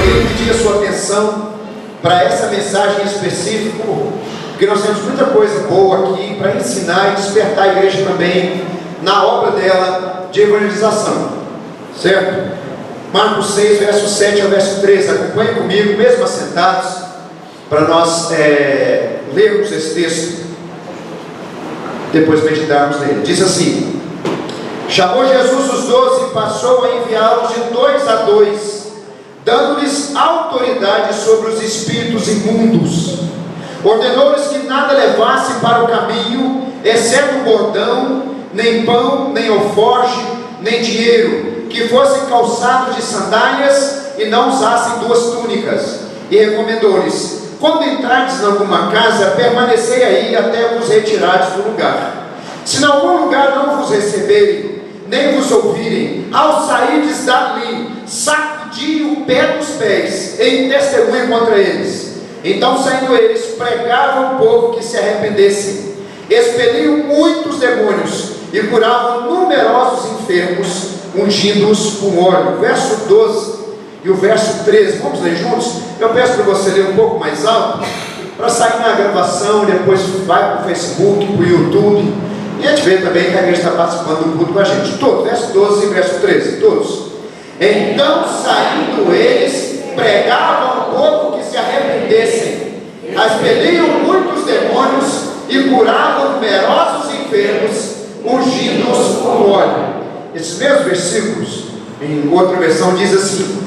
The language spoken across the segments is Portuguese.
queria pedir a sua atenção para essa mensagem específica, porque nós temos muita coisa boa aqui para ensinar e despertar a igreja também na obra dela de evangelização, certo? Marcos 6, verso 7 ao verso 13, acompanhe comigo, mesmo assentados, para nós lermos esse texto, depois meditarmos nele. Diz assim: chamou Jesus os 12 e passou a enviá-los de 2 a 2, dando-lhes autoridade sobre os espíritos imundos. Ordenou-lhes que nada levassem para o caminho, exceto bordão, nem pão, nem alforje, nem dinheiro, que fossem calçados de sandálias e não usassem 2 túnicas. E recomendou-lhes: quando entrardes em alguma casa, permanecei aí até vos retirardes do lugar. Se em algum lugar não vos receberem, nem vos ouvirem, ao sairdes dali, sacudi o pé dos pés, em testemunho contra eles. Então, saindo eles, pregavam ao povo que se arrependessem, expeliam muitos demônios e curavam numerosos enfermos, ungindo-os com óleo. Verso 12 e o verso 13, vamos ler juntos? Eu peço para você ler um pouco mais alto, para sair na gravação, depois vai para o Facebook, para o YouTube, e a gente vê também que a igreja está participando do culto com a gente. Todos, verso 12 e verso 13, todos. Então, saindo eles, pregavam ao povo que se arrependessem, expeliam muitos demônios e curavam numerosos enfermos, ungindo-os com óleo. Esses mesmos versículos, em outra versão, diz assim: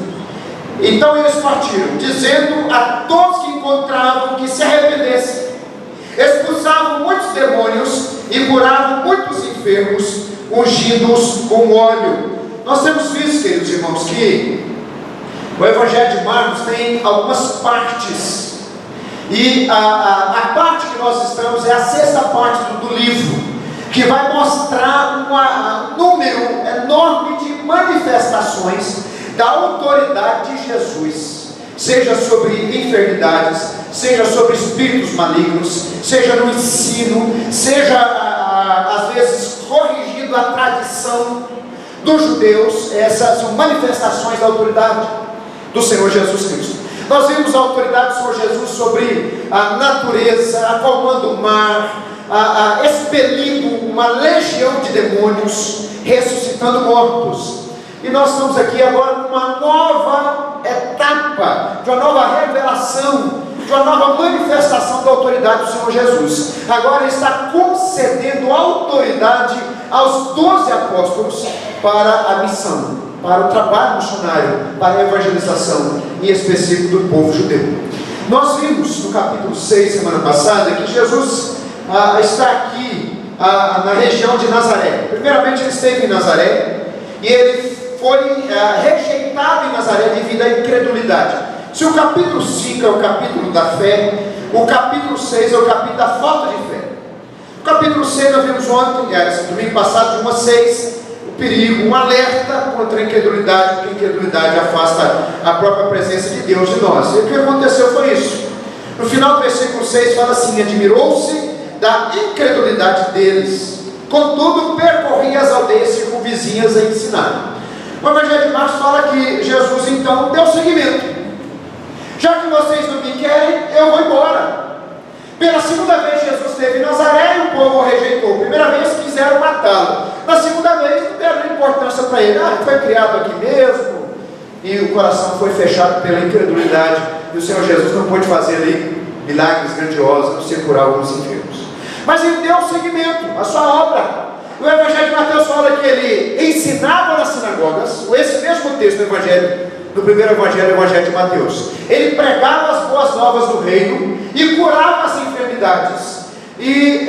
então eles partiram, dizendo a todos que encontravam que se arrependessem, expulsavam muitos demônios e curavam muitos enfermos, ungindo-os com óleo. Nós temos visto, queridos irmãos, que o Evangelho de Marcos tem algumas partes, e a parte que nós estamos é a 6ª parte do livro, que vai mostrar um número enorme de manifestações da autoridade de Jesus, seja sobre enfermidades, seja sobre espíritos malignos, seja no ensino, seja às vezes corrigindo a tradição dos judeus. Essas são manifestações da autoridade do Senhor Jesus Cristo. Nós vimos a autoridade do Senhor Jesus sobre a natureza, acalmando o mar, expelindo uma legião de demônios, ressuscitando mortos. E nós estamos aqui agora numa nova etapa, de uma nova revelação, de uma nova manifestação da autoridade do Senhor Jesus. Agora Ele está concedendo autoridade aos 12 apóstolos para a missão, para o trabalho missionário, para a evangelização, em específico do povo judeu. Nós vimos no capítulo 6, semana passada, que Jesus está aqui na região de Nazaré. Primeiramente Ele esteve em Nazaré, e Ele foi rejeitado em Nazaré devido à incredulidade. Se o capítulo 5 é o capítulo da fé, o capítulo 6 é o capítulo da falta de fé. O capítulo 6 nós vimos ontem, domingo passado, de 1 a 6, o perigo, um alerta contra a incredulidade, porque a incredulidade afasta a própria presença de Deus de nós. E o que aconteceu foi isso. No final do versículo 6 fala assim: admirou-se da incredulidade deles, contudo percorria as aldeias circunvizinhas a ensinar. O Evangelho de Marcos fala que Jesus então deu seguimento. Já que vocês não me querem, eu vou embora. Pela segunda vez Jesus esteve em Nazaré e o povo o rejeitou. Primeira vez quiseram matá-lo. Na segunda vez não deram importância para ele. Ele foi criado aqui mesmo. E o coração foi fechado pela incredulidade. E o Senhor Jesus não pôde fazer ali milagres grandiosos, não ser curar alguns enfermos. Mas ele deu seguimento à sua obra. O Evangelho de Mateus fala que ele ensinava nas sinagogas, esse mesmo texto do Evangelho, no primeiro Evangelho, o Evangelho de Mateus. Ele pregava as boas novas do reino e curava as enfermidades. E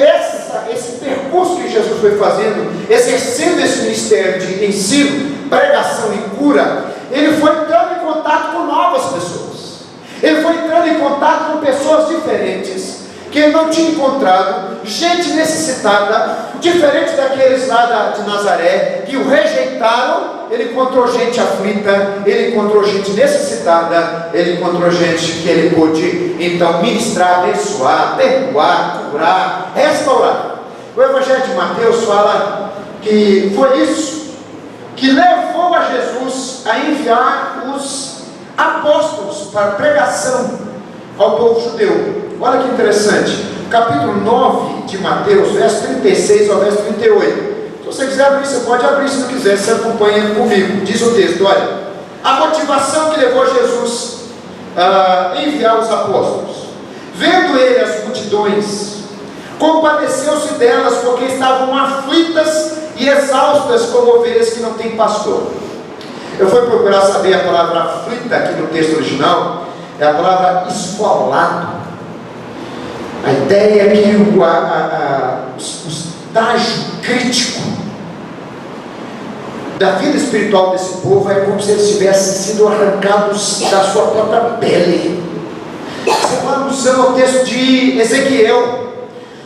esse percurso que Jesus foi fazendo, exercendo esse ministério de ensino, pregação e cura, ele foi entrando em contato com novas pessoas. Ele foi entrando em contato com pessoas diferentes, que ele não tinha encontrado, gente necessitada, diferente daqueles lá de Nazaré, que o rejeitaram. Ele encontrou gente aflita, ele encontrou gente necessitada, ele encontrou gente que ele pôde então ministrar, abençoar, perdoar, curar, restaurar. O Evangelho de Mateus fala que foi isso que levou a Jesus a enviar os apóstolos para pregação ao povo judeu. Olha que interessante, capítulo 9 de Mateus, verso 36 ao verso 38. Se você quiser abrir, você pode abrir, se não quiser, você acompanha comigo. Diz o texto, olha, a motivação que levou Jesus a enviar os apóstolos: vendo ele as multidões, compadeceu-se delas, porque estavam aflitas e exaustas como ovelhas que não têm pastor. Eu fui procurar saber a palavra aflita aqui no texto original, é a palavra esfolado. A ideia é que o estágio crítico da vida espiritual desse povo é como se eles tivessem sido arrancados da sua própria pele. Essa é uma alusão ao texto de Ezequiel,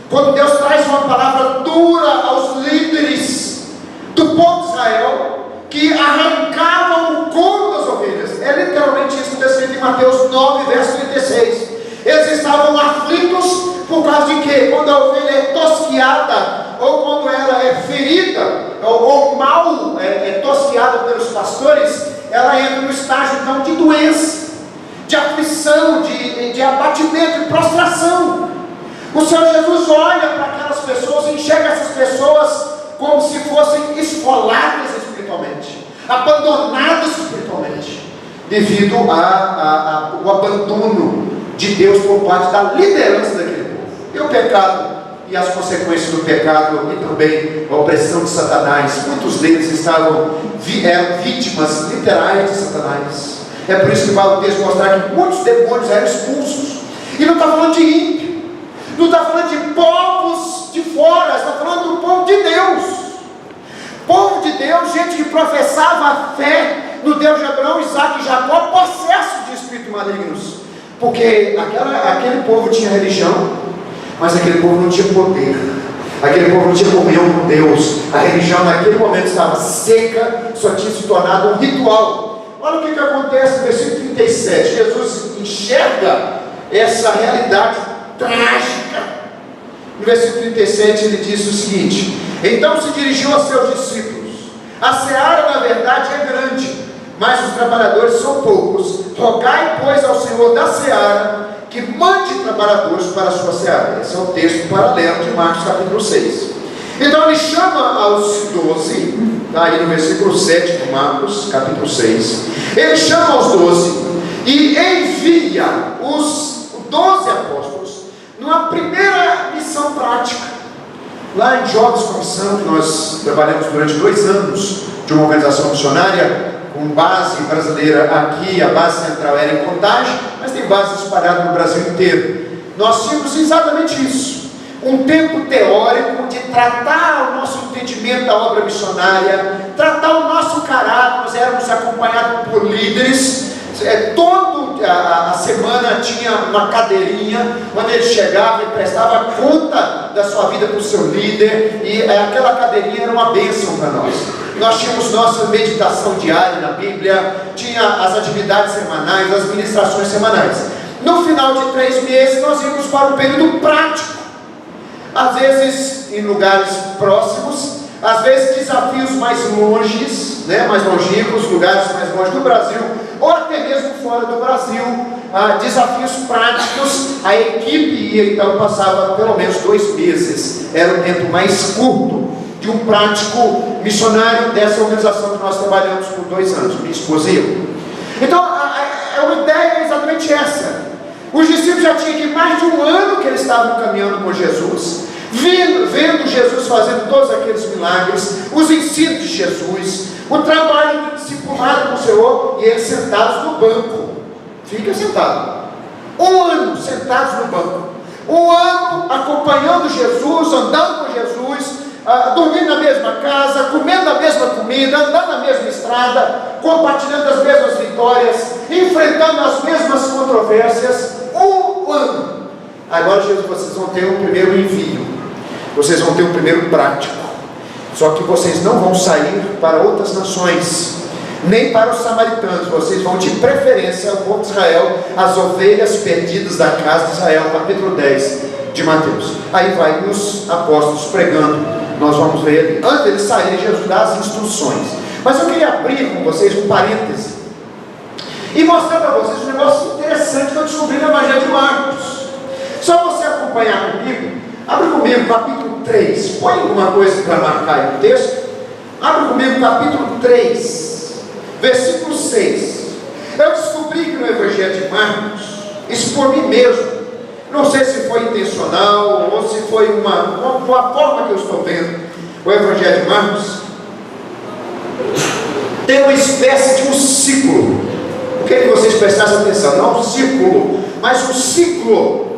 quando Deus traz uma palavra dura aos líderes do povo de Israel, que arrancavam o couro das ovelhas. É literalmente isso que está escrito em Mateus 9, verso 36. Eles estavam aflitos por causa de quê? Quando a ovelha é tosquiada, ou quando ela é ferida, ou mal tosquiada pelos pastores, ela entra no estágio então de doença, de aflição, de abatimento, de prostração. O Senhor Jesus olha para aquelas pessoas e enxerga essas pessoas como se fossem esfoladas espiritualmente, abandonadas espiritualmente, devido ao abandono de Deus por parte da liderança daquele povo. E o pecado e as consequências do pecado, e também a opressão de Satanás. Muitos deles eram vítimas literais de Satanás. É por isso que o texto mostra que muitos demônios eram expulsos. E não está falando de ímpio, não está falando de povos de fora, está falando do povo de Deus. Povo de Deus, gente que professava a fé no Deus de Abraão, Isaac e Jacó, possesso de espíritos malignos. Porque aquele povo tinha religião, mas aquele povo não tinha poder, aquele povo não tinha comunhão com Deus. A religião naquele momento estava seca, só tinha se tornado um ritual. Olha o que acontece no versículo 37. Jesus enxerga essa realidade trágica. No versículo 37 ele diz o seguinte: então se dirigiu aos seus discípulos: a seara na verdade é grande, mas os trabalhadores são poucos. Rogai, pois, ao Senhor da seara que mande trabalhadores para a sua seara. Esse é o texto paralelo de Marcos capítulo 6. Então ele chama aos 12, está aí no versículo 7 de Marcos capítulo 6. Ele chama aos 12 e envia os 12 apóstolos numa primeira missão prática. Lá em Jovens com Missão, que nós trabalhamos durante 2 anos de uma organização missionária com base brasileira aqui, a base central era em Contagem, mas tem bases espalhadas no Brasil inteiro. Nós tínhamos exatamente isso, um tempo teórico de tratar o nosso entendimento da obra missionária, tratar o nosso caráter. Nós éramos acompanhados por líderes. Toda a semana tinha uma cadeirinha onde ele chegava e prestava conta da sua vida para o seu líder, e aquela cadeirinha era uma bênção para nós. Nós tínhamos nossa meditação diária na Bíblia, tinha as atividades semanais, as ministrações semanais. No final de 3 meses nós íamos para um período prático, às vezes em lugares próximos, às vezes desafios mais longes, mais longínquos, lugares mais longe do Brasil, ou até mesmo fora do Brasil, desafios práticos. A equipe ia então, passava pelo menos 2 meses, era o tempo mais curto de um prático missionário dessa organização que nós trabalhamos por 2 anos, minha esposa e eu. Então a ideia é exatamente essa. Os discípulos já tinham aqui mais de 1 ano que eles estavam caminhando com Jesus, vendo Jesus fazendo todos aqueles milagres, os ensinos de Jesus, o trabalho do discipulado com o Senhor, e eles sentados no banco. Fica sentado 1 ano sentados no banco, 1 ano acompanhando Jesus, andando com Jesus, dormindo na mesma casa, comendo a mesma comida, andando na mesma estrada, compartilhando as mesmas vitórias, enfrentando as mesmas controvérsias. 1 ano. Agora, Jesus, vocês vão ter um primeiro envio, vocês vão ter um primeiro prático. Só que vocês não vão sair para outras nações, nem para os samaritanos. Vocês vão de preferência ao povo de Israel, as ovelhas perdidas da casa de Israel. Capítulo 10 de Mateus. Aí vai os apóstolos pregando. Nós vamos ver ali. Antes de eles saírem, Jesus dá as instruções. Mas eu queria abrir com vocês um parêntese e mostrar para vocês um negócio interessante que eu descobri no Evangelho de Marcos. Só você acompanhar comigo, abre comigo capítulo 3, põe alguma coisa para marcar aí no texto, abre comigo capítulo 3, versículo 6. Eu descobri que no Evangelho de Marcos, isso por mim mesmo, não sei se foi intencional ou se foi uma forma que eu estou vendo o Evangelho de Marcos, tem uma espécie de um ciclo. Eu queria que vocês prestassem atenção, não um círculo, mas um ciclo.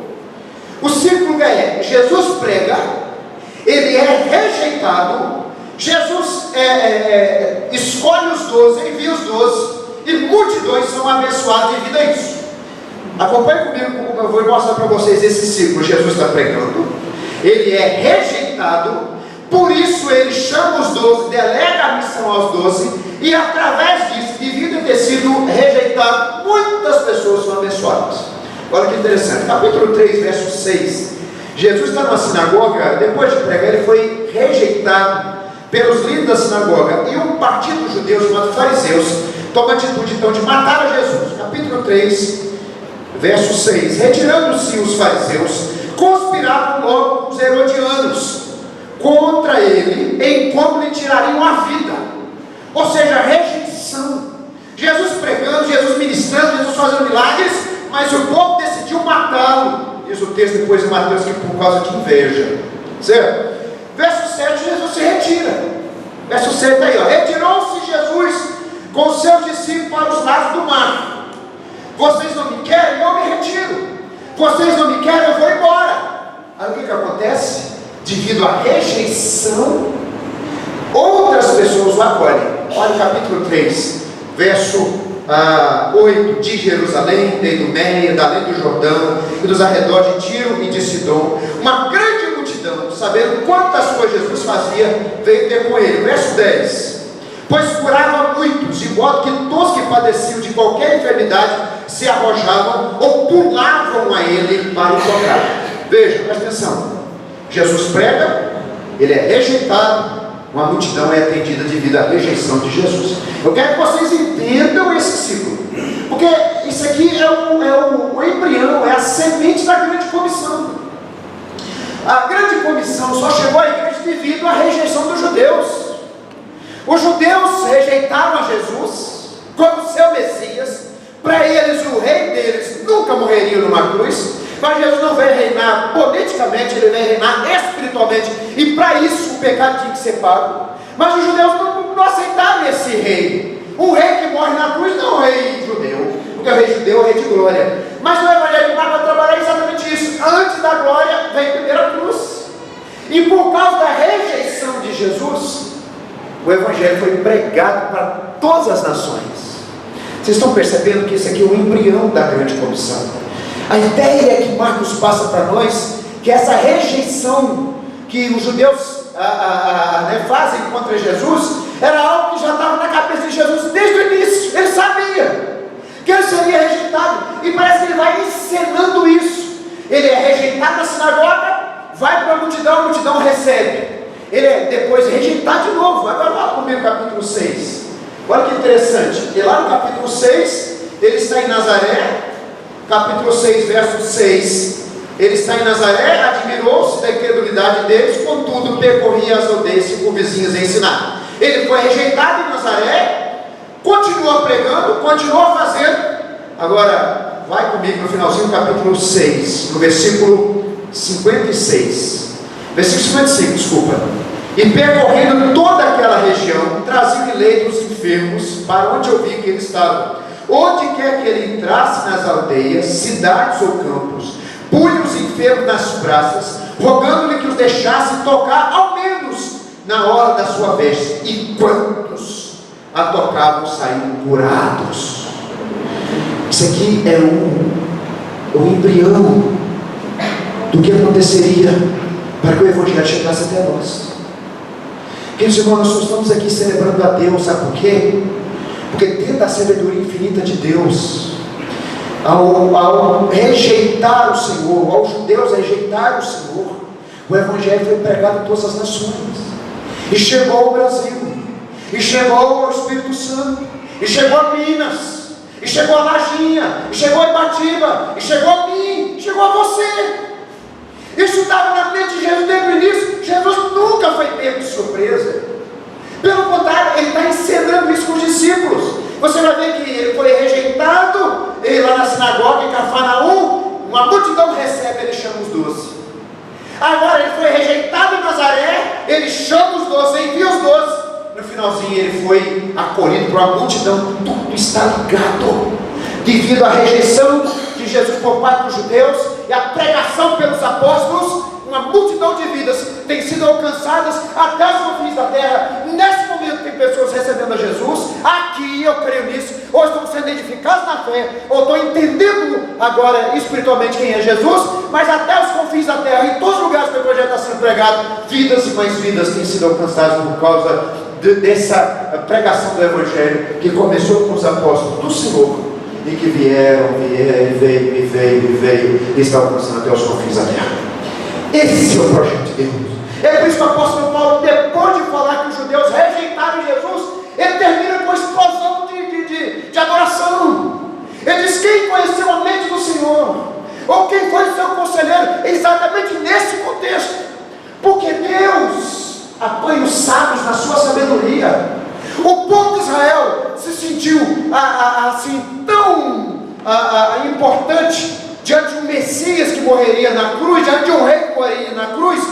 O ciclo é: Jesus prega, ele é rejeitado, Jesus escolhe os 12, envia os 12, e multidões são abençoadas devido a isso. Acompanhe comigo como eu vou mostrar para vocês esse ciclo. Jesus está pregando, ele é rejeitado, por isso ele chama os 12, delega a missão aos 12, e através disso, devido a ter sido rejeitado, muitas pessoas são abençoadas. Olha que interessante, capítulo 3, verso 6. Jesus está numa sinagoga, depois de pregar, ele foi rejeitado pelos líderes da sinagoga, e um partido judeu chamado fariseus toma a atitude então de matar a Jesus. Capítulo 3, verso 6. Retirando-se os fariseus, conspiravam logo com os herodianos contra ele, em como lhe tirariam a vida. Ou seja, rejeição. Jesus pregando, Jesus ministrando, Jesus fazendo milagres, mas o povo decidiu matá-lo. Diz o texto depois de Mateus que por causa de inveja. Certo? Verso 7, Jesus se retira. Verso 7 está aí, ó. Retirou-se Jesus com seus discípulos para os lados do mar. Vocês não me querem, eu me retiro. Vocês não me querem, eu vou embora. Aí o que acontece? Devido à rejeição, outras pessoas o acolhem. Olha o capítulo 3, verso 8. De Jerusalém, de Idumeia, da além do Jordão e dos arredores de Tiro e de Sidom, uma grande multidão, sabendo quantas coisas Jesus fazia, veio ter com ele. Verso 10. Pois curava muitos, de modo que todos que padeciam de qualquer enfermidade se arrojavam ou pulavam a ele para o tocar. Veja, presta atenção. Jesus prega, ele é rejeitado, uma multidão é atendida devido à rejeição de Jesus. Eu quero que vocês entendam esse ciclo, porque isso aqui é o embrião, é a semente da grande comissão. A grande comissão só chegou à igreja devido à rejeição dos judeus. Os judeus rejeitaram a Jesus como seu Messias. Para eles, o rei deles nunca morreria numa cruz. Mas Jesus não veio reinar politicamente, ele veio reinar espiritualmente. E para isso o pecado tinha que ser pago. Mas os judeus não aceitaram esse rei. Um rei que morre na cruz não é um rei judeu, porque o rei judeu é o rei de glória. Mas no Evangelho de Marcos vai trabalhar exatamente isso. Antes da glória vem primeiro a cruz. E por causa da rejeição de Jesus, o Evangelho foi pregado para todas as nações. Vocês estão percebendo que isso aqui é o embrião da grande comissão. A ideia que Marcos passa para nós, que essa rejeição que os judeus fazem contra Jesus, era algo que já estava na cabeça de Jesus desde o início. Ele sabia que ele seria rejeitado, e parece que ele vai encenando isso. Ele é rejeitado na sinagoga, vai para a multidão recebe. Ele é depois rejeitado de novo. Agora lá comigo capítulo 6. Olha que interessante. E lá no capítulo 6, ele está em Nazaré. Capítulo 6, verso 6. Ele está em Nazaré, admirou-se da incredulidade deles, contudo percorria as aldeias circunvizinhas a ensinar. Ele foi rejeitado em Nazaré, continua pregando, continua fazendo. Agora, vai comigo no finalzinho do capítulo 6, no versículo 56. Versículo 55, desculpa. E percorrendo toda aquela região, trazia leite os enfermos, para onde eu vi que ele estava. Onde quer que ele entrasse nas aldeias, cidades ou campos, punha os enfermos nas praças, rogando-lhe que os deixasse tocar, ao menos na hora da sua vez. E quantos a tocavam saíam curados. Isso aqui é o embrião do que aconteceria para que o Evangelho chegasse até nós. Queridos irmãos, nós só estamos aqui celebrando a Deus, sabe por quê? Porque dentro da sabedoria infinita de Deus, ao rejeitar o Senhor, aos judeus rejeitar o Senhor, o Evangelho foi pregado em todas as nações, e chegou ao Brasil, e chegou ao Espírito Santo, e chegou a Minas, e chegou a Lajinha, e chegou a Ibatiba, e chegou a mim, e chegou a você. Isso estava na mente de Jesus desde o início. Jesus nunca foi pego de surpresa. Pelo contrário, ele está encenando isso com os discípulos. Você vai ver que ele foi rejeitado, ele lá na sinagoga em Cafarnaum, uma multidão recebe, ele chama os 12. Agora ele foi rejeitado em Nazaré, ele chama os 12, envia os 12. No finalzinho ele foi acolhido por uma multidão. Tudo está ligado, devido à rejeição de Jesus por parte dos judeus e a pregação pelos apóstolos. Uma multidão de vidas tem sido alcançadas até os confins da terra. Nesse momento tem pessoas recebendo a Jesus. Aqui eu creio nisso. Ou estão sendo edificados na fé, ou estão entendendo agora espiritualmente quem é Jesus. Mas até os confins da terra, em todos os lugares que o Evangelho está sendo pregado, vidas e mais vidas têm sido alcançadas por causa dessa pregação do Evangelho, que começou com os apóstolos do Senhor, e que vieram, veio e está alcançando até os confins da terra. Esse é o projeto de Deus. É por isso que o apóstolo Paulo, depois de falar que os judeus rejeitaram Jesus, ele termina com a explosão de adoração. Ele diz: quem conheceu a mente do Senhor? Ou quem foi o seu conselheiro? Exatamente nesse contexto. Porque Deus apanha os sábios na sua sabedoria. O povo de Israel se sentiu assim tão importante diante de um Messias que morreria na cruz, diante de um rei que morreria na cruz,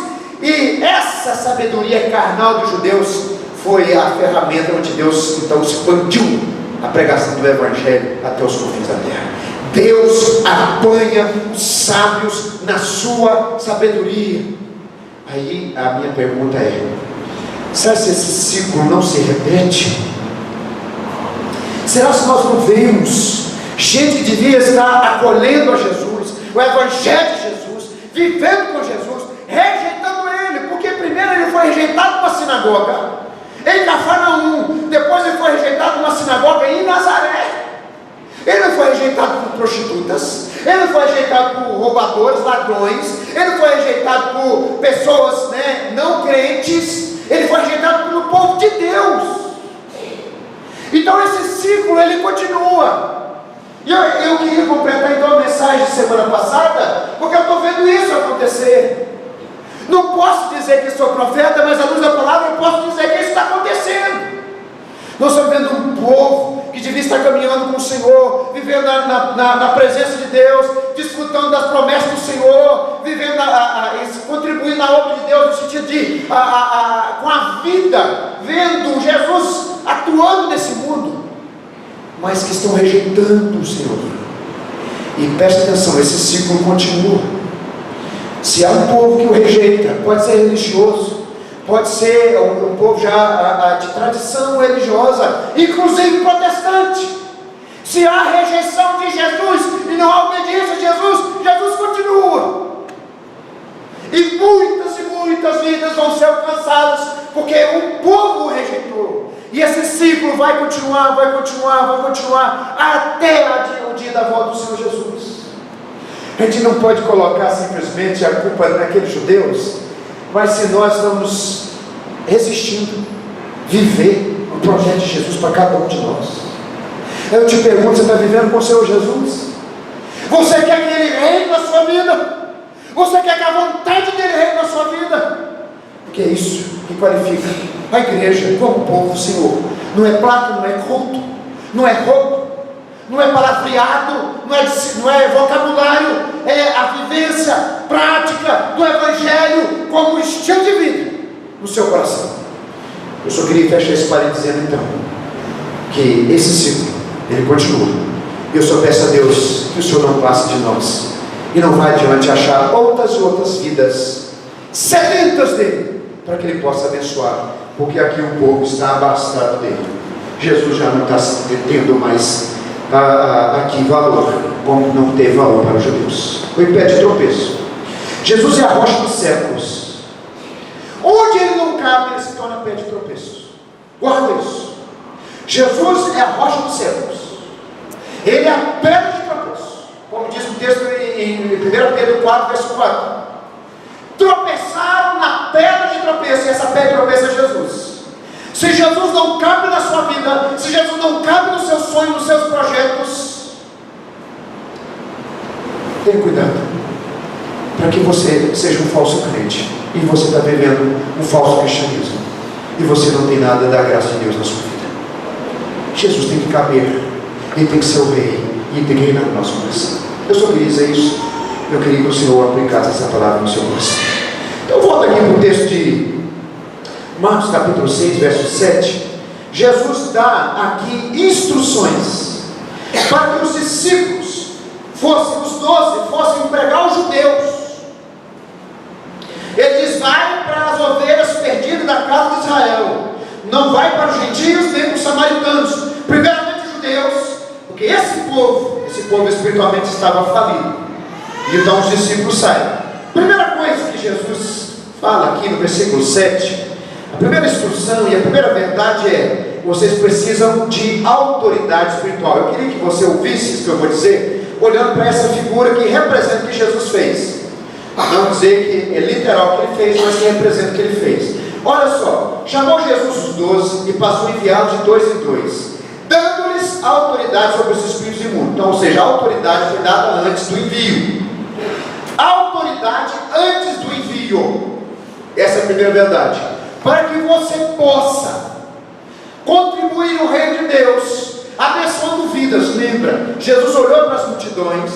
e essa sabedoria carnal dos judeus foi a ferramenta onde Deus então expandiu a pregação do Evangelho até os confins da terra. Deus apanha os sábios na sua sabedoria. Aí a minha pergunta é: será que esse ciclo não se repete? Será que nós não vemos gente que devia estar acolhendo a Jesus, o Evangelho de Jesus, vivendo com Jesus, rejeitando ele? Porque primeiro ele foi rejeitado numa sinagoga em Cafarnaum, depois ele foi rejeitado numa sinagoga em Nazaré. Ele não foi rejeitado por prostitutas, ele não foi rejeitado por roubadores, ladrões, ele não foi rejeitado por pessoas não crentes, ele foi rejeitado pelo povo de Deus. Então esse ciclo ele continua. E eu queria completar então a mensagem de semana passada, porque eu estou vendo isso acontecer. Não posso dizer que sou profeta, mas à luz da palavra eu posso dizer que isso está acontecendo. Nós estamos vendo um povo que devia estar caminhando com o Senhor, vivendo na presença de Deus, desfrutando das promessas do Senhor, vivendo, contribuindo na obra de Deus, no sentido de, com a vida, vendo Jesus atuando nesse mundo, mas que estão rejeitando o Senhor. E preste atenção, esse ciclo continua. Se há um povo que o rejeita, pode ser religioso, pode ser um povo já de tradição religiosa, inclusive protestante. Se há rejeição de Jesus e não há obediência a Jesus, Jesus continua. E muitas vidas vão ser alcançadas, porque um povo o rejeitou. E esse ciclo vai continuar até o dia da volta do Senhor Jesus. A gente não pode colocar simplesmente a culpa naqueles judeus, mas se nós estamos resistindo viver o projeto de Jesus para cada um de nós. Eu te pergunto: você está vivendo com o Senhor Jesus? Você quer que Ele reine na sua vida? Você quer que a vontade dEle reine na sua vida? Porque é isso que qualifica a igreja como povo do Senhor. Não é placa, não é culto, não é roupa, não é palavreado, não é vocabulário, é a vivência prática do Evangelho como estilo de vida no seu coração. Eu só queria fechar esse parênteses dizendo então que esse ciclo ele continua. Eu só peço a Deus que o Senhor não passe de nós e não vai adiante achar outras e outras vidas sedentas dele, para que ele possa abençoar, porque aqui o povo está abastado dele. Jesus já não está tendo mais aqui valor, como não teve valor para os judeus. O pé de tropeço. Jesus é a rocha dos séculos. Onde ele não cabe, ele se torna pé de tropeço. Guarda isso. Jesus é a rocha dos séculos. Ele é a pedra de tropeço, como diz o texto em 1 Pedro 4, verso 4. Tropeçaram na pedra de tropeço, e essa pedra de tropeço é Jesus. Se Jesus não cabe na sua vida, se Jesus não cabe no seu sonho, nos seus projetos, Tenha cuidado, para que você seja um falso crente, e você está vivendo um falso cristianismo, e você não tem nada da graça de Deus na sua vida. Jesus tem que caber, Ele tem que ser o rei, e Ele tem que reinar no nosso coração. Eu só queria dizer isso. Eu queria que o Senhor aplicasse essa palavra no seu coração. Então volta aqui para o texto de Marcos capítulo 6, verso 7. Jesus dá aqui instruções para que os discípulos os 12 fossem pregar os judeus. Ele diz: vai para as ovelhas perdidas da casa de Israel, não vai para os gentios nem para os samaritanos, primeiramente os judeus, porque esse povo espiritualmente estava falido. E então os discípulos saem. Primeira coisa que Jesus fala aqui no versículo 7, a primeira instrução e a primeira verdade é: vocês precisam de autoridade espiritual. Eu queria que você ouvisse isso que eu vou dizer, olhando para essa figura que representa o que Jesus fez. Não dizer que é literal o que ele fez, mas que representa o que ele fez. Olha só, chamou Jesus os 12 e passou a enviá-los de 2 em 2, dando-lhes autoridade sobre os espíritos imundos. Então, ou seja, a autoridade foi dada antes do envio. Autoridade antes do envio. Essa é a primeira verdade. Para que você possa contribuir no reino de Deus, abençoando vidas. Lembra, Jesus olhou para as multidões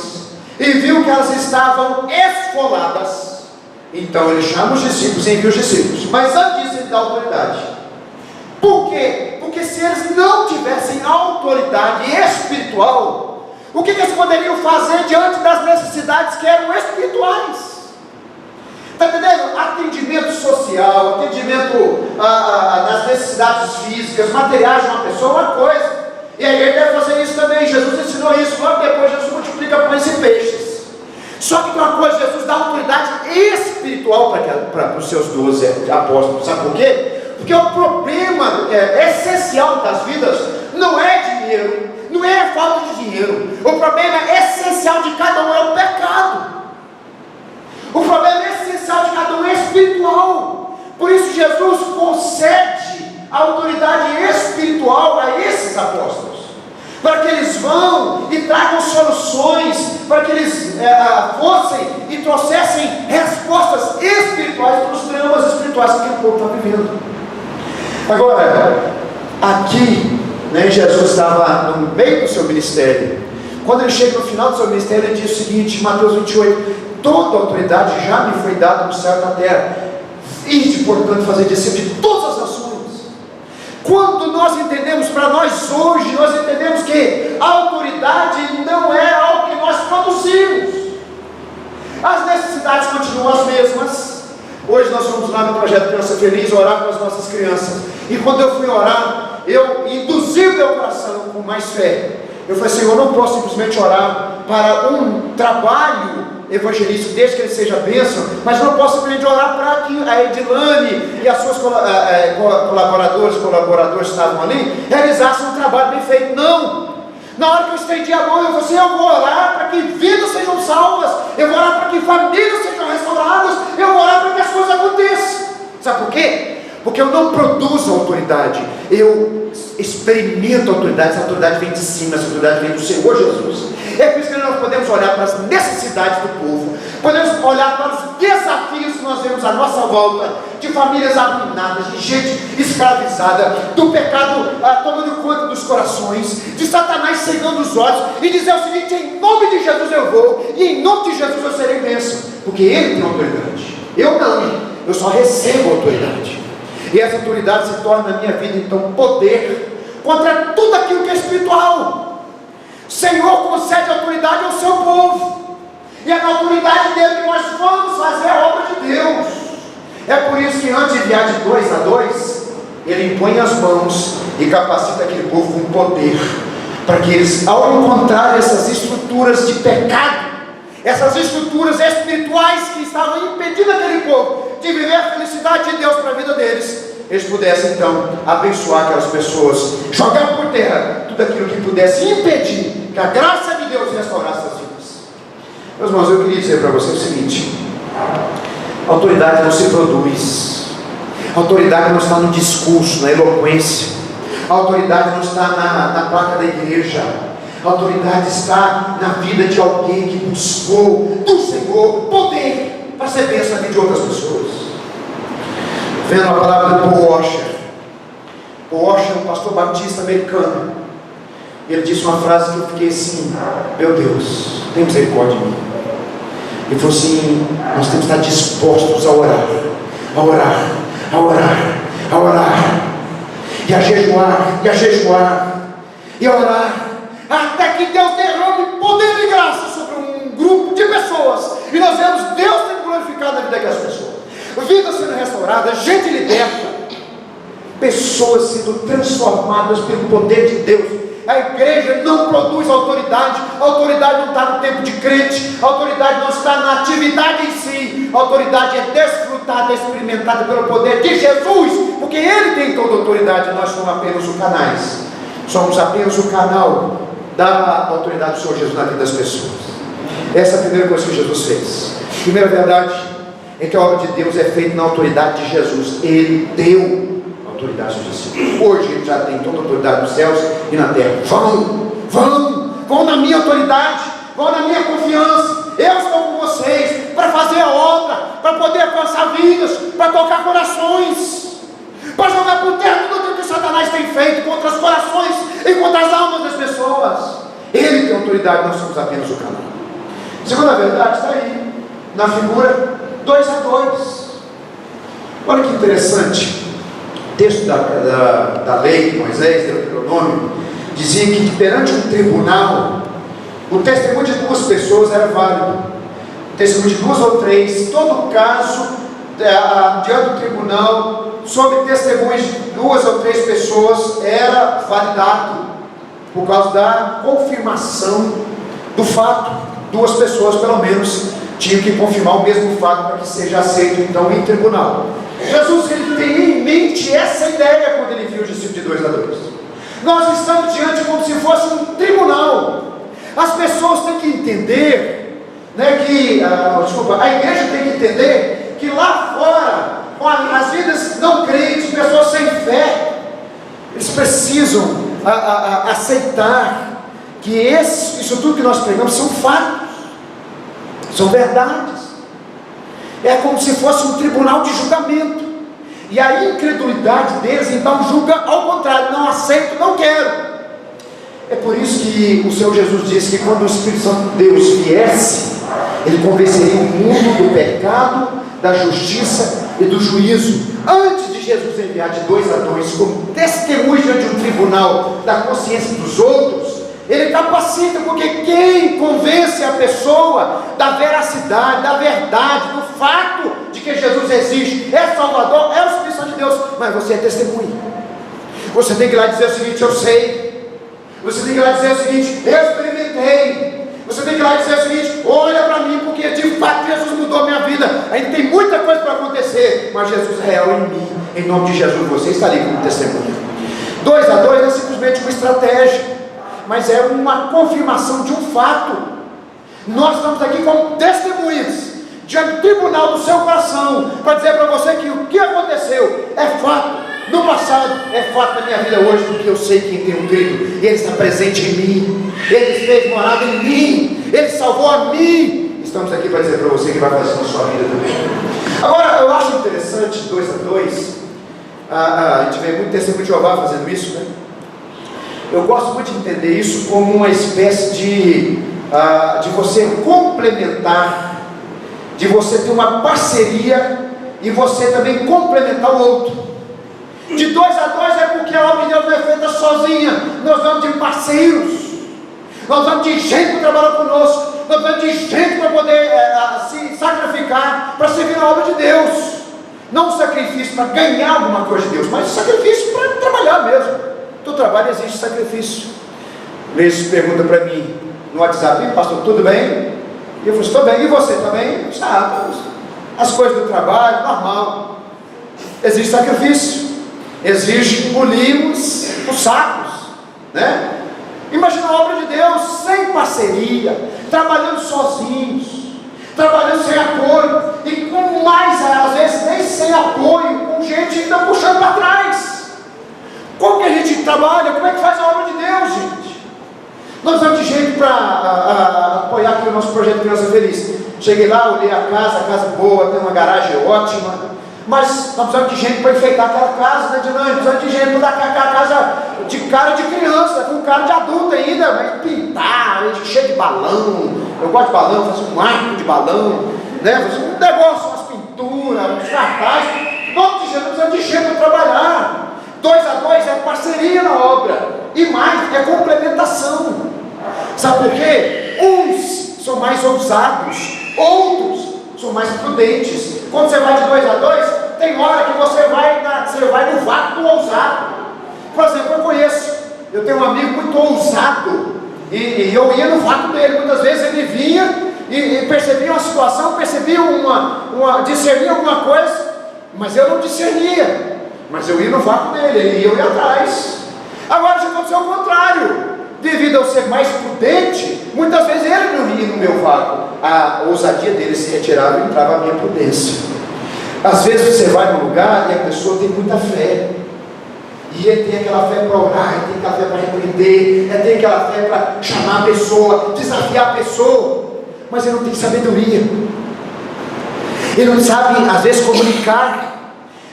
e viu que elas estavam esfoladas. Então ele chama os discípulos e envia os discípulos. Mas antes disso ele dá autoridade. Por quê? Porque se eles não tivessem autoridade espiritual, o que eles poderiam fazer diante das necessidades que eram espirituais? Está entendendo? Atendimento social, atendimento nas necessidades físicas, materiais de uma pessoa, uma coisa. E aí ele deve fazer isso também. Jesus ensinou isso. Logo depois Jesus multiplica pães e peixes. Só que tem uma coisa: Jesus dá autoridade espiritual para os seus 12 apóstolos. Sabe por quê? Porque o problema essencial das vidas não é dinheiro, não é a falta de dinheiro. O problema essencial de cada um é o pecado. O problema essencial de cada um é espiritual. Por isso Jesus concede a autoridade espiritual a esses apóstolos, para que eles vão e tragam soluções, para que eles fossem e trouxessem respostas espirituais para os dramas espirituais que o povo está vivendo. Agora, aqui, Jesus estava no meio do seu ministério. Quando ele chega no final do seu ministério, ele diz o seguinte, Mateus 28: toda autoridade já me foi dada no céu e na terra. Ide, portanto, fazer discípulos de todas as nações. Quando nós entendemos, para nós hoje, nós entendemos que a autoridade não é algo que nós produzimos. As necessidades continuam as mesmas. Hoje nós fomos lá no projeto Criança Feliz orar com as nossas crianças. E quando eu fui orar, eu induzi o meu coração com mais fé. Eu falei: Senhor, eu não posso simplesmente orar para um trabalho evangelístico, desde que ele seja bênção, mas não posso simplesmente orar para que a Edilane e as suas colaboradores que estavam ali realizassem um trabalho bem feito. Não! Na hora que eu estendi a mão, eu falei assim: eu vou orar para que vidas sejam salvas, eu vou orar para que famílias sejam restauradas, eu vou orar para que as coisas aconteçam. Sabe por quê? Porque eu não produzo autoridade, eu experimento autoridade. Essa autoridade vem de cima, essa autoridade vem do Senhor Jesus. É por isso que nós podemos olhar para as necessidades do povo, podemos olhar para os desafios que nós vemos à nossa volta, de famílias arruinadas, de gente escravizada, do pecado tomando conta dos corações, de Satanás cegando os olhos, e dizer o seguinte: em nome de Jesus eu vou, e em nome de Jesus eu serei bênção, porque Ele tem autoridade, eu não, eu só recebo autoridade. E essa autoridade se torna na minha vida então poder contra tudo aquilo que é espiritual. O Senhor concede autoridade ao seu povo, e é na autoridade dele que nós vamos fazer a obra de Deus. É por isso que antes de enviar de 2 a 2, ele impõe as mãos e capacita aquele povo com poder, para que eles, ao encontrar essas estruturas de pecado, essas estruturas espirituais que estavam impedindo aquele povo de viver a felicidade de Deus para a vida deles, eles pudessem então abençoar aquelas pessoas, jogar por terra tudo aquilo que pudesse impedir que a graça de Deus restaurasse as vidas. Meus irmãos, eu queria dizer para vocês o seguinte: a autoridade não se produz, a autoridade não está no discurso, na eloquência, a autoridade não está na placa da igreja, A autoridade está na vida de alguém que buscou do Senhor poder para ser bênção na vida de outras pessoas. Vendo a palavra de Paul Washer. Paul Washer é um pastor batista americano. Ele disse uma frase que eu fiquei assim: meu Deus, tem misericórdia de mim. Ele falou assim: nós temos que estar dispostos a orar, a orar, a orar, a orar, e a jejuar, e a jejuar, e a orar, até que Deus derrame poder e graça sobre um grupo de pessoas, e nós vemos Deus sendo glorificado na vida daquelas pessoas, vidas sendo restauradas, gente liberta, pessoas sendo transformadas pelo poder de Deus. A igreja não produz autoridade, a autoridade não está no tempo de crente, a autoridade não está na atividade em si, a autoridade é desfrutada, experimentada pelo poder de Jesus, porque Ele tem toda a autoridade, nós somos apenas os canais, somos apenas o canal da autoridade do Senhor Jesus na vida das pessoas. Essa é a primeira coisa que Jesus fez. A primeira verdade é que a obra de Deus é feita na autoridade de Jesus. Ele deu autoridade aos discípulos. Hoje Ele já tem toda a autoridade nos céus e na terra. Vão na minha autoridade, vão na minha confiança. Eu estou com vocês para fazer a obra, para poder alcançar vidas, para tocar corações, para jogar por terra tudo o que Satanás tem feito contra os corações e contra as almas das pessoas. Ele tem autoridade, nós somos apenas o canal. Segunda verdade está aí, na figura 2:2. Olha que interessante. O texto da lei de Moisés, Deuteronômio, dizia que perante um tribunal, o testemunho de duas pessoas era válido. O testemunho de 2 ou 3, todo caso, diante do tribunal, sobre testemunhos de 2 ou 3 pessoas, era validado, por causa da confirmação do fato. 2 pessoas, pelo menos, tinham que confirmar o mesmo fato para que seja aceito, então, em tribunal. Jesus, ele tem em mente essa ideia quando ele viu os discípulos de 2:2. Nós estamos diante como se fosse um tribunal. As pessoas têm que entender, né, que a igreja tem que entender que lá fora, com as vidas não crentes, pessoas sem fé, eles precisam aceitar que isso tudo que nós pregamos são fatos, são verdades. É como se fosse um tribunal de julgamento, e a incredulidade deles então julga ao contrário: não aceito, não quero. É por isso que o Senhor Jesus disse que quando o Espírito Santo de Deus viesse, Ele convenceria o mundo do pecado, da justiça e do juízo. Antes de Jesus enviar de 2:2 como testemunho diante de um tribunal da consciência dos outros, Ele capacita, porque quem convence a pessoa da veracidade, da verdade, do fato de que Jesus existe, é Salvador, é o Espírito Santo de Deus. Mas você é testemunha. Você tem que ir lá dizer o seguinte: eu sei. Você tem que ir lá dizer o seguinte: eu experimentei. Você tem que ir lá dizer o seguinte: olha para mim, porque de fato Jesus mudou a minha vida. Ainda tem muita coisa para acontecer, mas Jesus é real em mim. Em nome de Jesus, você está ali como testemunha. 2:2 não é simplesmente uma estratégia, mas é uma confirmação de um fato. Nós estamos aqui como testemunhas diante do tribunal do seu coração, para dizer para você que o que aconteceu é fato no passado, é fato na minha vida hoje, porque eu sei quem tem um crido, e Ele está presente em mim, Ele fez morada em mim, Ele salvou a mim. Estamos aqui para dizer para você que vai fazer na sua vida também. Agora, eu acho interessante 2:2, a gente vê muito testemunho de Jeová fazendo isso, né? Eu gosto muito de entender isso como uma espécie de você complementar, de você ter uma parceria e você também complementar o outro. De 2:2 é porque a obra de Deus não é feita sozinha. Nós vamos de parceiros, nós vamos de gente para trabalhar conosco, nós vamos de gente para poder se sacrificar para servir a obra de Deus. Não um sacrifício para ganhar alguma coisa de Deus, mas um sacrifício para trabalhar mesmo. Do trabalho existe sacrifício. Eles perguntam para mim no WhatsApp: pastor, tudo bem? E eu falo: estou bem. E você, está bem? As coisas do trabalho, normal. Existe sacrifício, exige polir os sacos, né? Imagina a obra de Deus sem parceria, trabalhando sozinhos, trabalhando sem apoio, e com mais, às vezes nem sem apoio, com gente ainda puxando para trás. Como que a gente trabalha? Como é que faz a obra de Deus, gente? Nós precisamos de gente para apoiar aqui o nosso projeto Criança Feliz. Cheguei lá, olhei a casa boa, tem uma garagem ótima, mas nós precisamos de gente para enfeitar aquela casa, né, Dinâmico? Precisamos de gente para dar aquela casa de cara de criança, com cara de adulto ainda, mas pintar, cheio de balão. Eu gosto de balão, faço um arco de balão, né? Faço um negócio, umas pinturas, uns cartazes. Nós precisamos de gente para trabalhar. 2 a 2 é parceria na obra, e mais, é complementação. Sabe por quê? Uns são mais ousados, outros são mais prudentes. Quando você vai de 2 a 2, tem hora que você vai no vácuo do ousado. Por exemplo, eu tenho um amigo muito ousado, e eu ia no vácuo dele. Muitas vezes ele vinha e percebia uma situação, percebia discernia alguma coisa, mas eu não discernia. Mas eu ia no vácuo dele e eu ia atrás. Agora já aconteceu o contrário. Devido a eu ser mais prudente, muitas vezes ele não ia no meu vácuo. A ousadia dele se retirava e entrava a minha prudência. Às vezes você vai num lugar e a pessoa tem muita fé. E ele tem aquela fé para orar, ele tem aquela fé para repreender, ele tem aquela fé para chamar a pessoa, desafiar a pessoa. Mas ele não tem sabedoria. Ele não sabe, às vezes, comunicar.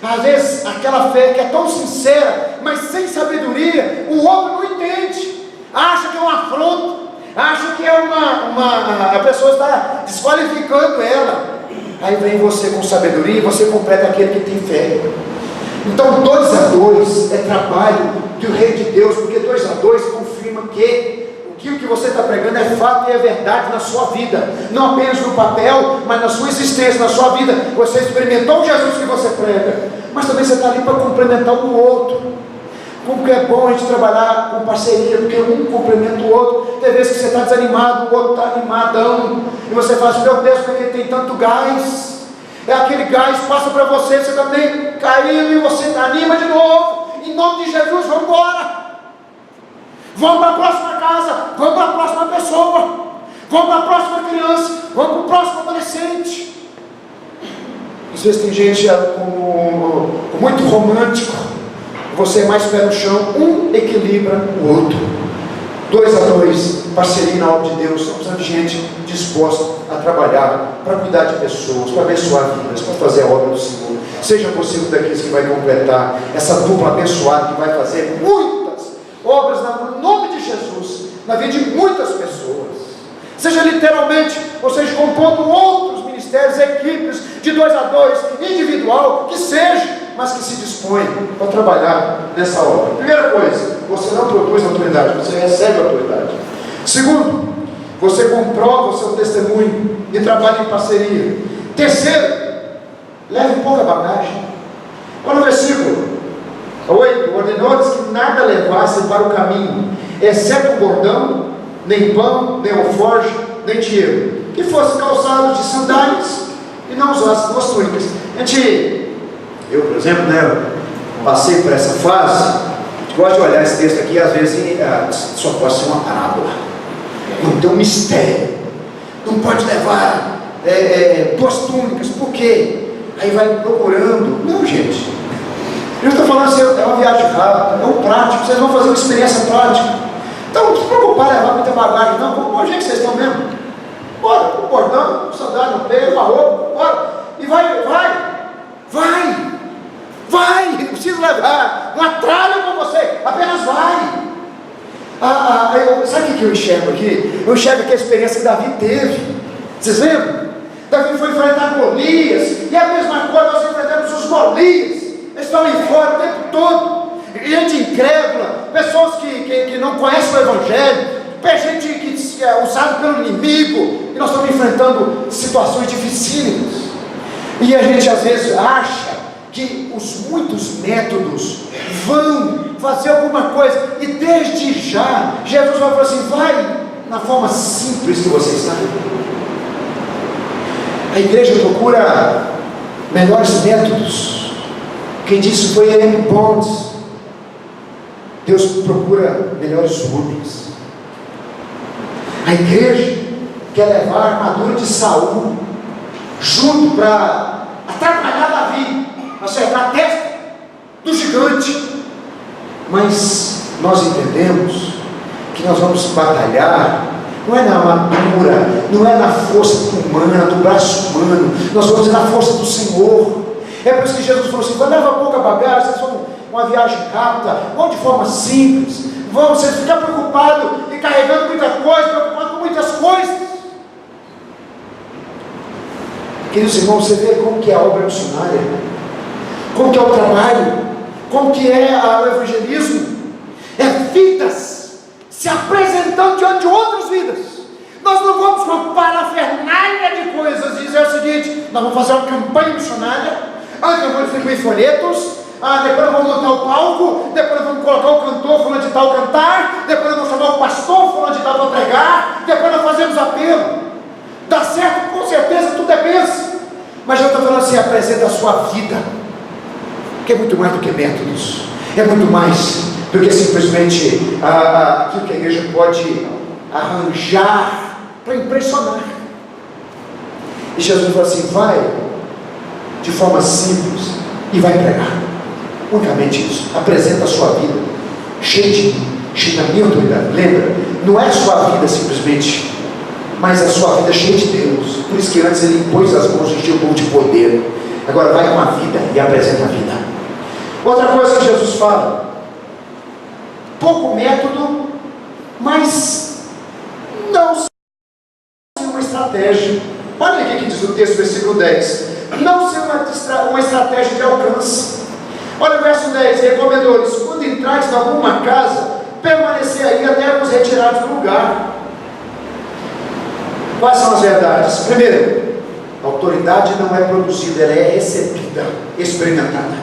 Às vezes aquela fé que é tão sincera, mas sem sabedoria, o outro não entende, acha que é uma afronta, acha que é a pessoa está desqualificando ela. Aí vem você com sabedoria e você completa aquele que tem fé. Então 2 a 2 é trabalho do Rei de Deus, porque 2 a 2 confirma que o que você está pregando é fato e é verdade na sua vida, não apenas no papel, mas na sua existência, na sua vida. Você experimentou o Jesus que você prega, mas também você está ali para complementar um outro. Como que é bom a gente trabalhar com parceria, porque um complementa o outro. Tem vezes que você está desanimado, o outro está animadão, e você fala assim: meu Deus, porque ele tem tanto gás. É aquele gás passa para você, você também caindo, e você anima de novo. Em nome de Jesus, vamos embora. Vamos para a próxima casa, vamos para a próxima pessoa, vamos para a próxima criança, vamos para o próximo adolescente. Às vezes tem gente muito romântico, você é mais pé no chão, um equilibra o outro. 2 a 2, parceria na obra de Deus. Nós precisamos de gente disposta a trabalhar para cuidar de pessoas, para abençoar vidas, para fazer a obra do Senhor. Seja você um daqueles que vai completar essa dupla abençoada, que vai fazer muitas obras no nome de Jesus, na vida de muitas pessoas, seja literalmente, ou seja, compondo outros ministérios, equipes de 2 a 2, individual, que seja, mas que se dispõe para trabalhar nessa obra. Primeira coisa, você não produz autoridade, você recebe autoridade. Segundo, você comprova o seu testemunho e trabalha em parceria. Terceiro, leve pouca bagagem. Olha o versículo 8: ordenou-lhes que nada levassem para o caminho, exceto o bordão, nem pão, nem alforje, nem dinheiro, que fossem calçados de sandálias e não usassem 2 túnicas. Eu, por exemplo, passei por essa fase. A gente gosta de olhar esse texto aqui, às vezes só pode ser uma parábola, não tem um mistério, não pode levar 2 túnicas, por quê? Aí vai procurando. Não, gente, eu estou falando assim, é uma viagem rápida, é um prático, vocês vão fazer uma experiência prática. Então não se preocupar em levar muita bagagem, não. Vamos onde é que vocês estão mesmo? Bora, com o bordão, com sandália no pé, uma roupa, bora. E vai, não precisa levar uma tralha com você, apenas vai. Sabe o que eu enxergo aqui? Eu enxergo aqui a experiência que Davi teve. Vocês lembram? Davi foi enfrentar Golias, e a mesma coisa nós enfrentamos os Golias. Eles estão aí fora o tempo todo, gente incrédula, pessoas que não conhecem o Evangelho, gente que é usada pelo inimigo, e nós estamos enfrentando situações dificílimas. E a gente às vezes acha que os muitos métodos vão fazer alguma coisa, e desde já Jesus vai falar assim: vai na forma simples que você está. A igreja procura melhores métodos. Quem disse foi M. Bonds. Deus procura melhores ruas. A igreja quer levar a armadura de Saul junto para atrapalhar Davi, acertar a testa do gigante. Mas nós entendemos que nós vamos batalhar, não é na armadura, não é na força humana, do braço humano, nós vamos na força do Senhor. É por isso que Jesus falou assim: quando leva pouca bagagem, vocês vão uma viagem rápida, vão de forma simples, vão você ficar preocupado e carregando muita coisa, preocupado com muitas coisas. Queridos irmãos, você vê como que é a obra missionária, como que é o trabalho, como que é o evangelismo, é vidas se apresentando diante de outras vidas. Nós não vamos com uma parafernália de coisas e dizer o seguinte: nós vamos fazer uma campanha missionária, nós vamos distribuir folhetos, depois vamos montar o palco, depois vamos colocar o cantor fulano de tal cantar, depois vamos chamar o pastor fulano de tal para pregar, depois nós fazemos apelo. Dá certo, com certeza, tudo é bênção, mas eu estou falando assim: apresenta a sua vida, que é muito mais do que métodos, é muito mais do que simplesmente aquilo que a igreja pode arranjar para impressionar. E Jesus falou assim: vai de forma simples e vai pregar, unicamente isso. Apresenta a sua vida cheia de mim, cheia da minha autoridade. Lembra, não é a sua vida simplesmente, mas a sua vida cheia de Deus. Por isso que antes ele impôs as mãos e encheu o povo de poder. Agora vai com a vida e apresenta a vida. Outra coisa que Jesus fala: pouco método, mas não ser uma estratégia. Olha aqui que diz o texto, versículo 10: não ser uma estratégia de alcance. Olha o verso 10: recomendou-lhes, quando entrares em alguma casa, permanecer aí até vos retirados do lugar. Quais são as verdades? Primeiro, a autoridade não é produzida, ela é recebida, experimentada,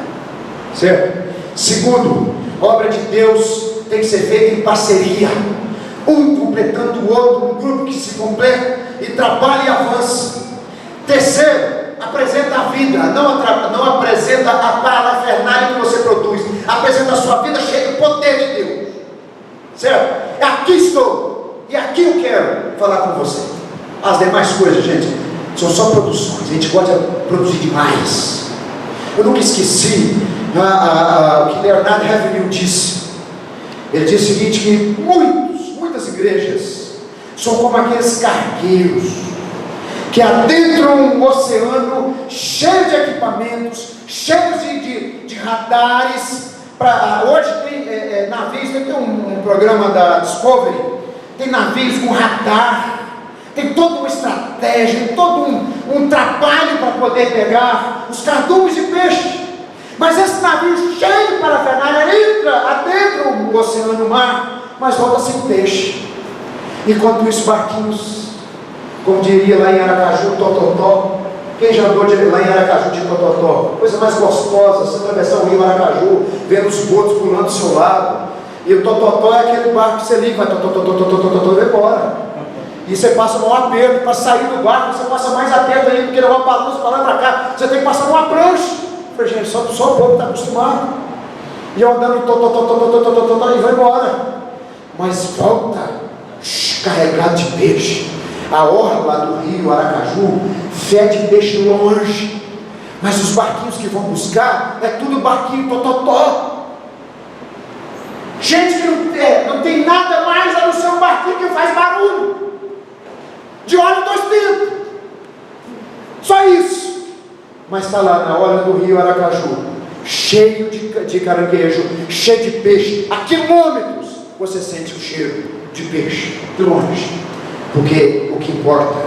certo? Segundo, a obra de Deus tem que ser feita em parceria, um completando o outro, um grupo que se completa e trabalha e avança. Terceiro, apresenta a vida, não apresenta a parafernália que você produz, apresenta a sua vida cheia do poder de Deus, certo? Aqui estou, e aqui eu quero falar com você. As demais coisas, gente, são só produções, a gente gosta de produzir demais. Eu nunca esqueci o que Leonardo Ravenhill disse. Ele disse o seguinte: que muitas igrejas são como aqueles cargueiros que adentram um oceano cheio de equipamentos, cheios de radares. Hoje tem navios, tem um programa da Discovery, tem navios com radar, tem toda uma estratégia, tem todo um trabalho para poder pegar os cardumes de peixe. Mas esse navio cheio de parafernália adentra o oceano, o mar, mas volta sem peixe. Enquanto isso, barquinhos, como diria lá em Aracaju, tototó. Quem já andou lá em Aracaju de tototó? Coisa mais gostosa, você atravessar o rio Aracaju, vendo os botos pulando do seu lado. E o tototó é aquele barco que você liga, vai tototó, vai embora. E você passa um aperto para sair do barco, você passa mais aperto aí, porque não vai para luz, para lá para cá, você tem que passar numa prancha. Eu falei: gente, só o povo está acostumado. E eu andando e vai embora. Mas volta carregado de peixe. A orla do rio Aracaju fede peixe longe. Mas os barquinhos que vão buscar é tudo barquinho tototó. Gente que não tem nada mais a não ser um barquinho que faz barulho, de óleo 2 tempos. Só isso. Mas está lá na orla do rio Aracaju, cheio de caranguejo, cheio de peixe. A quilômetros você sente o cheiro de peixe, de longe. Porque o que importa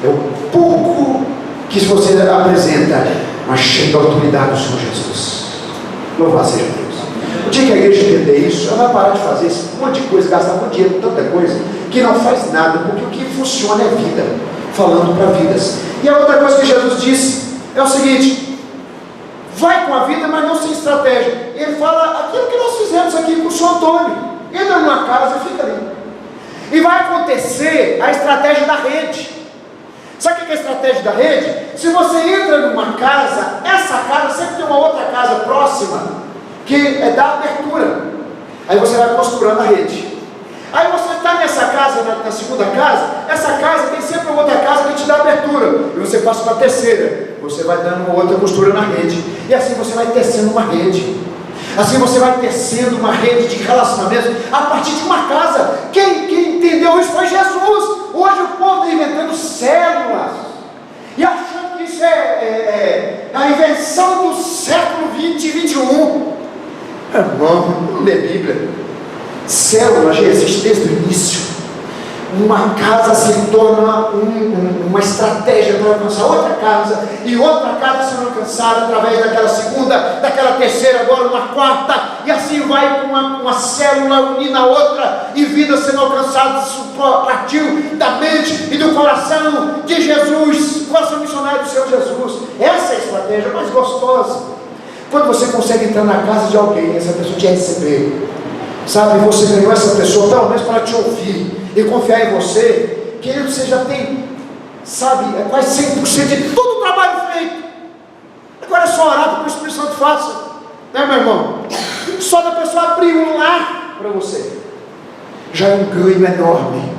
é o pouco que você apresenta, mas cheio da autoridade do Senhor Jesus. Louvado seja Deus. O dia que a igreja entender isso, ela vai parar de fazer esse monte de coisa, gastar muito dinheiro com tanta coisa, que não faz nada, porque o que funciona é vida, falando para vidas. E a outra coisa que Jesus disse é o seguinte: vai com a vida, mas não sem estratégia. Ele fala aquilo que nós fizemos aqui com o São Antônio: entra numa casa e fica ali. E vai acontecer a estratégia da rede. Sabe o que é a estratégia da rede? Se você entra numa casa, essa casa sempre tem uma outra casa próxima que é da abertura. Aí você vai costurando a rede. Aí você está nessa casa, na segunda casa, essa casa tem sempre uma outra casa que te dá abertura. E você passa para a terceira, você vai dando uma outra costura na rede. E assim você vai tecendo uma rede. Assim você vai tecendo uma rede de relacionamentos a partir de uma casa. Quem entendeu isso foi Jesus. Hoje o povo está inventando células e achando que isso é a invenção do século 20 e 21. Irmão, não lê Bíblia. Célula já existe desde o início. Uma casa se torna uma estratégia para alcançar outra casa, e outra casa sendo alcançada através daquela segunda, daquela terceira, agora uma quarta, e assim vai com uma célula unindo a outra, e vidas sendo alcançadas. Isso partiu da mente e do coração de Jesus, coração missionário do Senhor Jesus. Essa é a estratégia mais gostosa, quando você consegue entrar na casa de alguém, essa pessoa te receber, sabe, você ganhou essa pessoa pelo menos para te ouvir e confiar em você. Querido, você já tem, sabe, quase 100% de todo o trabalho feito. Agora é só orar para que o Espírito Santo faça, né, meu irmão? Só da pessoa abrir um lar para você, já é um ganho enorme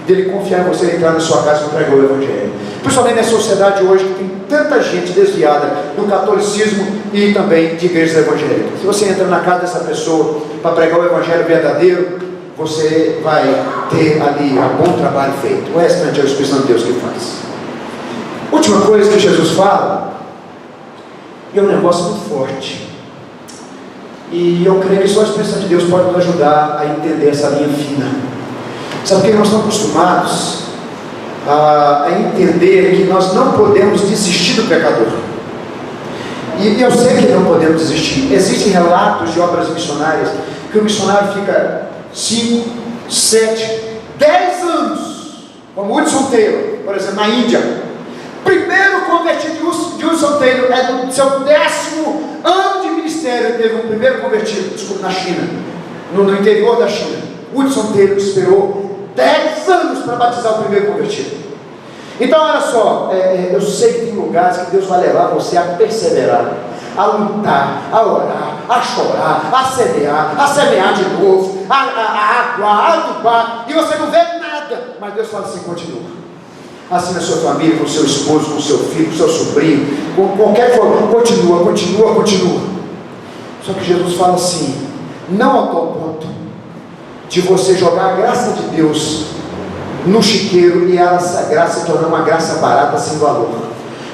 dele confiar em você e entrar na sua casa e pregar o Evangelho. Principalmente nessa sociedade hoje que tem tanta gente desviada do catolicismo e também de igrejas evangélicas. Se você entra na casa dessa pessoa para pregar o Evangelho verdadeiro, você vai ter ali um bom trabalho feito. O restante é o Espírito Santo de Deus que faz. Última coisa que Jesus fala, e é um negócio muito forte, e eu creio que só o Espírito Santo de Deus pode nos ajudar a entender essa linha fina. Sabe por que nós estamos acostumados a entender que nós não podemos desistir do pecador? E eu sei que não podemos desistir. Existem relatos de obras missionárias que o missionário fica 5, 7, 10 anos, como Hudson Taylor, por exemplo, na Índia. Primeiro convertido de Hudson Taylor é no seu 10º ano de ministério. Ele teve um primeiro convertido, na China, no interior da China. Hudson Taylor esperou 10 anos para batizar o primeiro convertido. Então olha só, eu sei que tem lugares que Deus vai levar você a perseverar, a lutar, a orar, a chorar, a semear de novo, a aguar, a adubar, e você não vê nada, mas Deus fala assim: continua. Assim na sua família, com o seu esposo, com o seu filho, com o seu sobrinho, com qualquer forma, continua. Só que Jesus fala assim: não a tal ponto de você jogar a graça de Deus no chiqueiro e essa graça tornar uma graça barata sem valor.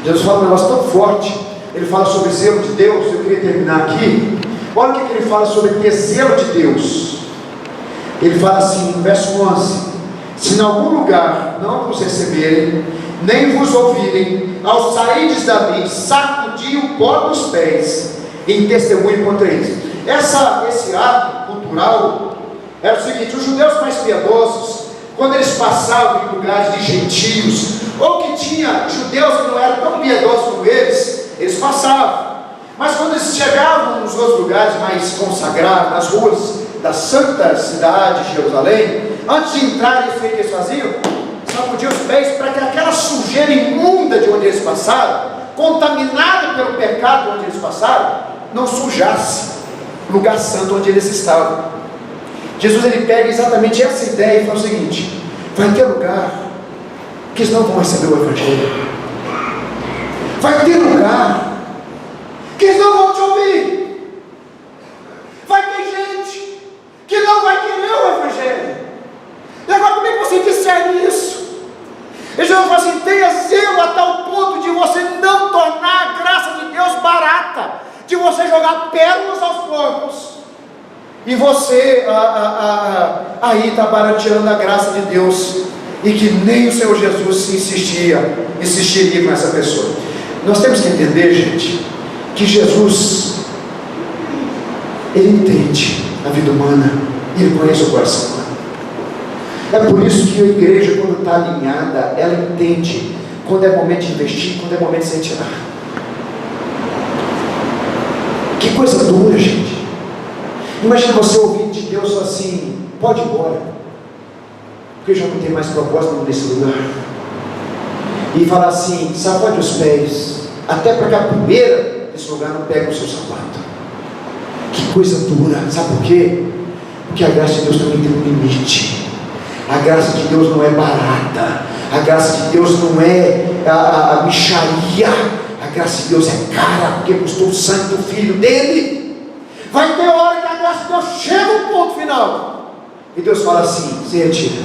Jesus fala um negócio tão forte. Ele fala sobre zelo de Deus. Eu queria terminar aqui. Olha o que ele fala sobre ter zelo de Deus. Ele fala assim no verso 11: se em algum lugar não vos receberem, nem vos ouvirem, ao saídes dali, sacudi o pó dos pés em testemunho contra eles. Esse ato cultural era o seguinte: os judeus mais piedosos, quando eles passavam em lugares de gentios, ou que tinha judeus que não eram tão piedosos como eles passavam. Mas quando eles chegavam nos outros lugares mais consagrados, nas ruas da santa cidade de Jerusalém, antes de entrarem, o que eles faziam? Sacudiam os pés para que aquela sujeira imunda de onde eles passaram, contaminada pelo pecado de onde eles passaram, não sujasse o lugar santo onde eles estavam. Jesus, ele pega exatamente essa ideia e fala o seguinte: vai ter lugar que eles não vão receber o Evangelho, vai ter lugar que eles não vão te ouvir, vai ter gente que não vai querer o Evangelho. E agora, como é que você discerne isso? E Jesus fala assim: tenha zelo a tal ponto de você não tornar a graça de Deus barata, de você jogar pérolas aos porcos, e você aí está barateando a graça de Deus, e que nem o Senhor Jesus insistiria com essa pessoa. Nós temos que entender, gente, que Jesus, ele entende a vida humana, e ele conhece o coração humano. É por isso que a igreja, quando está alinhada, ela entende quando é momento de investir, quando é momento de se retirar. Que coisa dura, gente. Imagina você ouvir de Deus assim: pode ir embora, porque já não tem mais propósito nesse lugar. E falar assim: sacode os pés, até para que a primeira desse lugar não pegue o seu sapato. Que coisa dura. Sabe por quê? Porque a graça de Deus também tem um limite. A graça de Deus não é barata. A graça de Deus não é a mixaria. A graça de Deus é cara, porque custou o sangue do Filho dele. Vai ter hora que a graça de Deus chega ao ponto final. E Deus fala assim: se retira.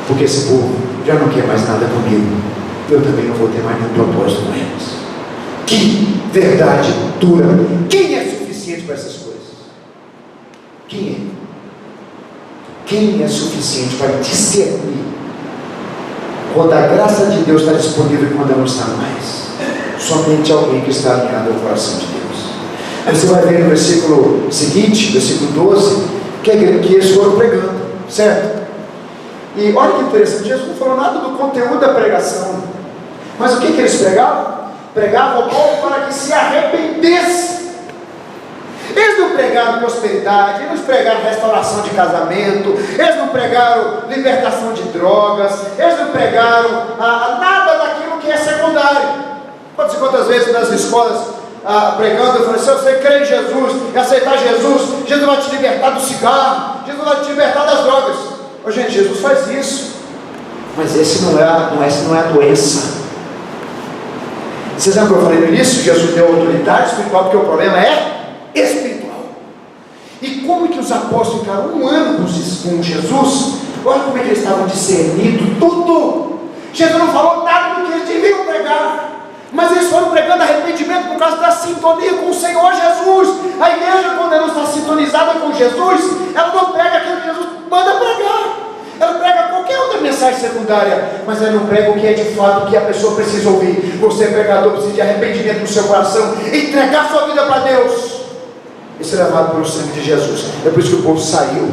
Porque esse povo já não quer mais nada comigo. Eu também não vou ter mais nenhum propósito com eles. Que verdade dura. Quem é suficiente para essas coisas? Quem é? Quem é suficiente para discernir quando a graça de Deus está disponível e quando ela não está mais? Somente alguém que está alinhado ao coração de Deus. Aí você vai ver no versículo seguinte, versículo 12, que eles foram pregando, certo? E olha que interessante, Jesus não falou nada do conteúdo da pregação. Mas o que eles pregavam? Pregavam ao povo para que se arrependesse. Eles não pregaram prosperidade, eles não pregaram restauração de casamento, eles não pregaram libertação de drogas, eles não pregaram nada daquilo que é secundário. Quantas vezes nas escolas pregando, eu falei: se você crê em Jesus e aceitar Jesus, Jesus vai te libertar do cigarro, Jesus vai te libertar das drogas. Ô, gente, Jesus faz isso, mas esse não é a doença. Vocês lembram que eu falei no início? Jesus deu autoridade espiritual, porque o problema é espiritual. E como que os apóstolos ficaram um ano com Jesus? Olha como é que eles estavam discernindo tudo. Jesus não falou nada do que eles deviam pregar, mas eles foram pregando arrependimento por causa da sintonia com o Senhor Jesus. A igreja, quando ela está sintonizada com Jesus, ela não prega aquilo que Jesus manda pregar. Ela prega qualquer outra mensagem secundária, mas ela não prega o que é de fato, o que a pessoa precisa ouvir. Você, pregador, precisa de arrependimento no seu coração, entregar sua vida para Deus. Isso é levado pelo sangue de Jesus. É por isso que o povo saiu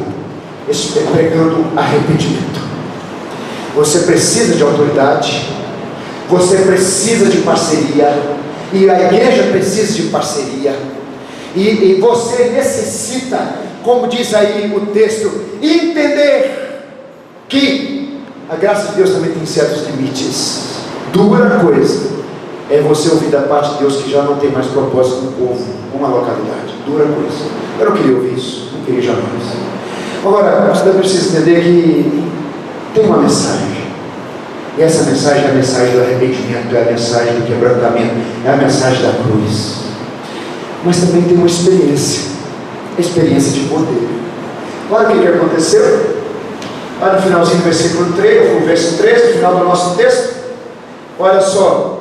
pregando arrependimento. Você precisa de autoridade, você precisa de parceria, e a igreja precisa de parceria, e você necessita, como diz aí o texto, entender que a graça de Deus também tem certos limites. Dura coisa é você ouvir da parte de Deus que já não tem mais propósito no povo, uma localidade. Dura coisa. Eu não queria ouvir isso, não queria jamais. Agora, você precisa entender que tem uma mensagem, e essa mensagem é a mensagem do arrependimento, é a mensagem do quebrantamento, é a mensagem da cruz. Mas também tem uma experiência, a experiência de poder. Olha o que aconteceu. Lá no finalzinho do versículo 3, o verso 13, no final do nosso texto. Olha só.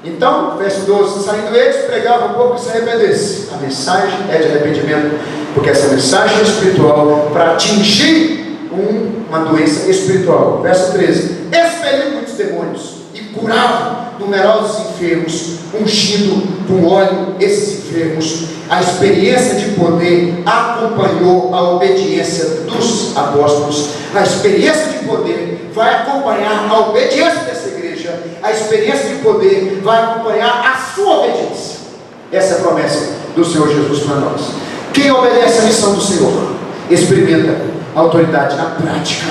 Então, verso 12: saindo eles, pregavam ao povo que se arrependesse. A mensagem é de arrependimento, porque essa mensagem é espiritual para atingir uma doença espiritual. Verso 13: expeliu muitos demônios e curavam numerosos enfermos, ungindo com óleo esses enfermos. A experiência de poder acompanhou a obediência dos apóstolos. A experiência de poder vai acompanhar a obediência dessa igreja. A experiência de poder vai acompanhar a sua obediência. Essa é a promessa do Senhor Jesus para nós. Quem obedece à missão do Senhor experimenta a autoridade na prática,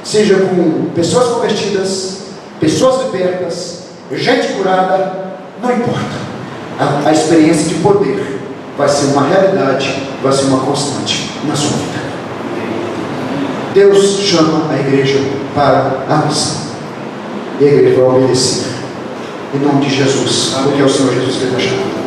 seja com pessoas convertidas, pessoas libertas, gente curada, não importa. A experiência de poder vai ser uma realidade, vai ser uma constante na sua vida. Deus chama a igreja para a missão, e a igreja vai obedecer em nome de Jesus, porque é o Senhor Jesus que está chamando.